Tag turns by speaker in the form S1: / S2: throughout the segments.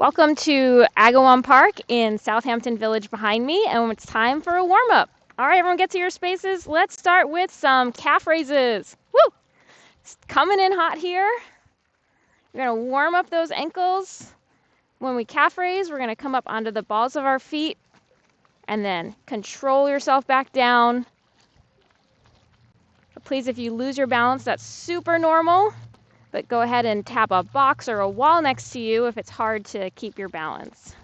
S1: Welcome to Agawam Park in Southampton Village behind me, and it's time for a warm-up. All right, everyone get to your spaces. Let's start with some calf raises. Woo! It's coming in hot here. We're gonna warm up those ankles. When we calf raise, we're gonna come up onto the balls of our feet and then control yourself back down. But please, if you lose your balance, that's super normal. But go ahead and tap a box or a wall next to you if it's hard to keep your balance.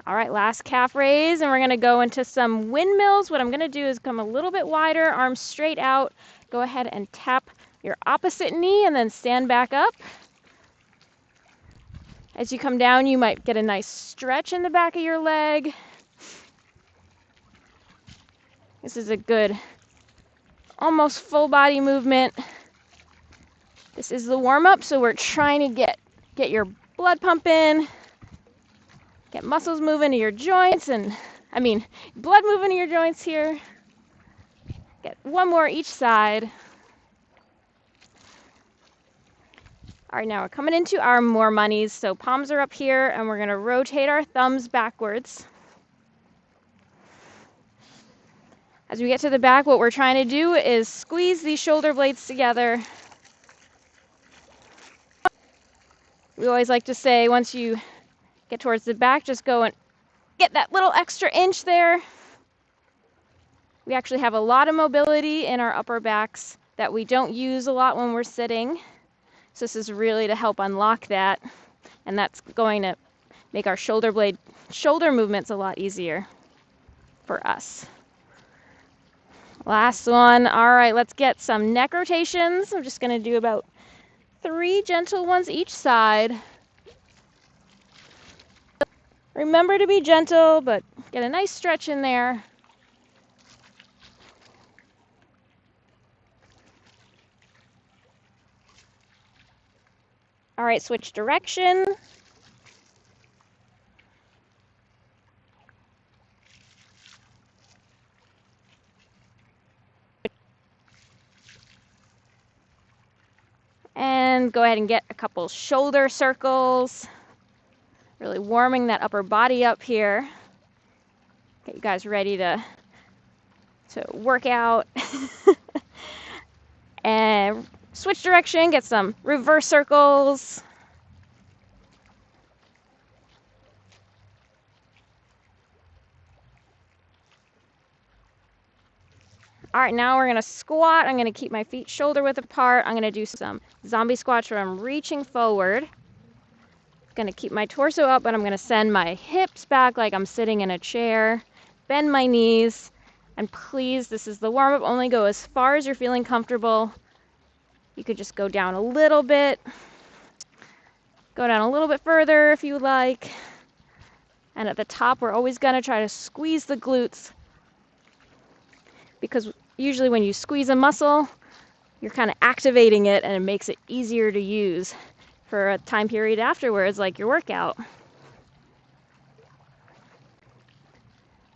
S1: All right, last calf raise, and we're gonna go into some windmills. What I'm gonna do is come a little bit wider, arms straight out. Go ahead and tap your opposite knee and then stand back up. As you come down, you might get a nice stretch in the back of your leg. This is a good, almost full body movement. This is the warm up, so we're trying to get your blood pumping, get muscles moving to your joints, blood moving to your joints here. Get one more each side. All right, now we're coming into our more monies. So palms are up here, and we're gonna rotate our thumbs backwards. As we get to the back, what we're trying to do is squeeze these shoulder blades together. We always like to say, once you get towards the back, just go and get that little extra inch there. We actually have a lot of mobility in our upper backs that we don't use a lot when we're sitting. So this is really to help unlock that. And that's going to make our shoulder movements a lot easier for us. Last one. All right, let's get some neck rotations. I'm just going to do about 3 gentle ones each side. Remember to be gentle, but get a nice stretch in there. All right, switch direction. And go ahead and get a couple shoulder circles. Really warming that upper body up here. Get you guys ready to work out. And switch direction, get some reverse circles. All right, now we're gonna squat. I'm gonna keep my feet shoulder width apart. I'm gonna do some zombie squats where I'm reaching forward. Gonna keep my torso up, but I'm gonna send my hips back like I'm sitting in a chair. Bend my knees, and please, this is the warm-up, only go as far as you're feeling comfortable. You could just go down a little bit. Go down a little bit further if you like. And at the top, we're always gonna try to squeeze the glutes, because usually when you squeeze a muscle, you're kind of activating it, and it makes it easier to use for a time period afterwards, like your workout. I'm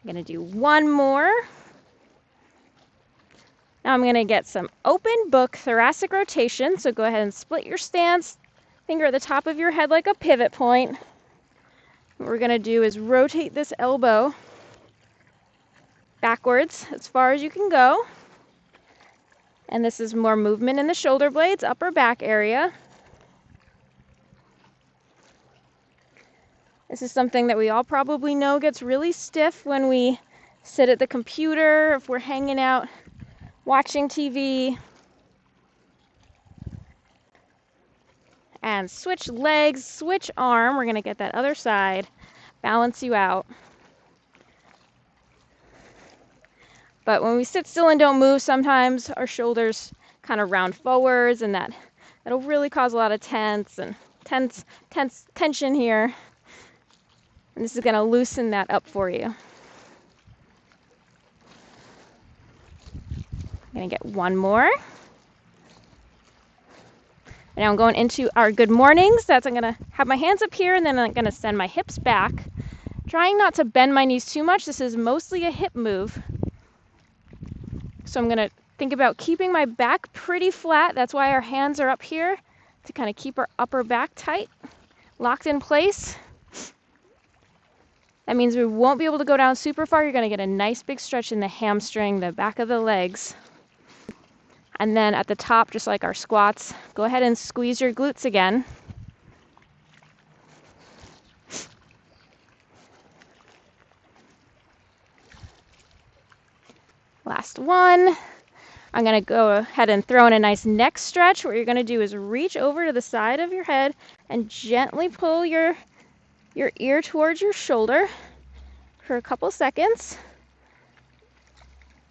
S1: gonna do one more. Now I'm gonna get some open book thoracic rotation, so go ahead and split your stance, finger at the top of your head like a pivot point. What we're gonna do is rotate this elbow backwards as far as you can go. And this is more movement in the shoulder blades, upper back area. This is something that we all probably know gets really stiff when we sit at the computer, if we're hanging out, watching TV. And switch legs, switch arm. We're gonna get that other side, balance you out. But when we sit still and don't move, sometimes our shoulders kind of round forwards, and that'll really cause a lot of tension here. And this is going to loosen that up for you. I'm going to get one more. Now I'm going into our good mornings. I'm going to have my hands up here, and then I'm going to send my hips back. Trying not to bend my knees too much. This is mostly a hip move. So I'm going to Think about keeping my back pretty flat. That's why our hands are up here, to kind of keep our upper back tight, locked in place. That means we won't be able to go down super far. You're going to get a nice big stretch in the hamstring, the back of the legs. And then at the top, just like our squats, go ahead and squeeze your glutes again. Last one. I'm going to go ahead and throw in a nice neck stretch. What you're going to do is reach over to the side of your head and gently pull your ear towards your shoulder for a couple seconds.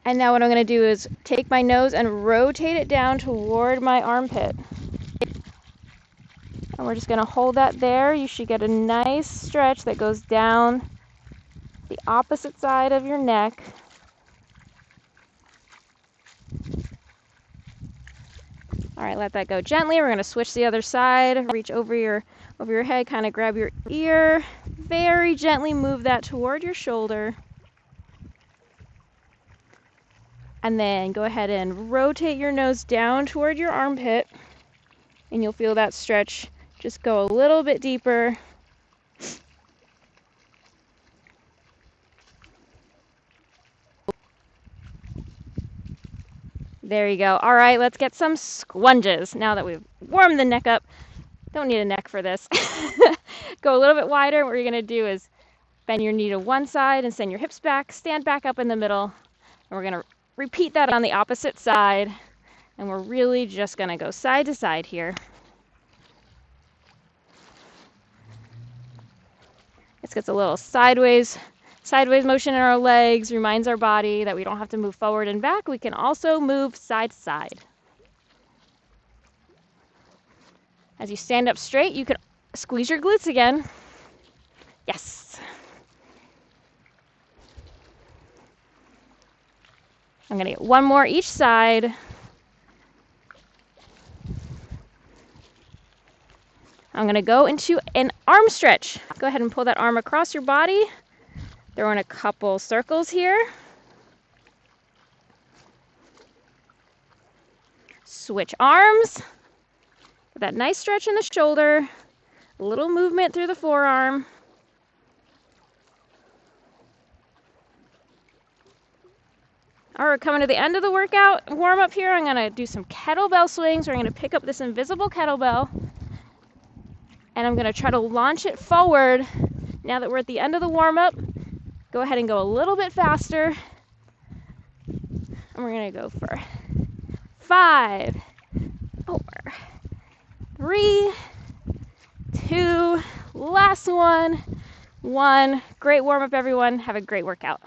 S1: And now what I'm going to do is take my nose and rotate it down toward my armpit. And we're just going to hold that there. You should get a nice stretch that goes down the opposite side of your neck. All right, let that go gently. We're going to switch the other side. Reach over your head, kind of grab your ear. Very gently move that toward your shoulder. And then go ahead and rotate your nose down toward your armpit. And you'll feel that stretch just go a little bit deeper. There you go. All right, let's get some squunges. Now that we've warmed the neck up, don't need a neck for this. Go a little bit wider. What you're going to do is bend your knee to one side and send your hips back, stand back up in the middle. And we're going to repeat that on the opposite side. And we're really just going to go side to side here. This gets a little sideways motion in our legs, reminds our body that we don't have to move forward and back. We can also move side to side. As you stand up straight, you can squeeze your glutes again. Yes. I'm going to get one more each side. I'm going to go into an arm stretch. Go ahead and pull that arm across your body. Throw in a couple circles here. Switch arms. Get that nice stretch in the shoulder. A little movement through the forearm. All right, we're coming to the end of the workout. Warm up here. I'm going to do some kettlebell swings. We're going to pick up this invisible kettlebell. And I'm going to try to launch it forward. Now that we're at the end of the warm-up, go ahead and go a little bit faster. And we're going to go for 5, 4, 3, 2, last one, 1. Great warm-up, everyone. Have a great workout.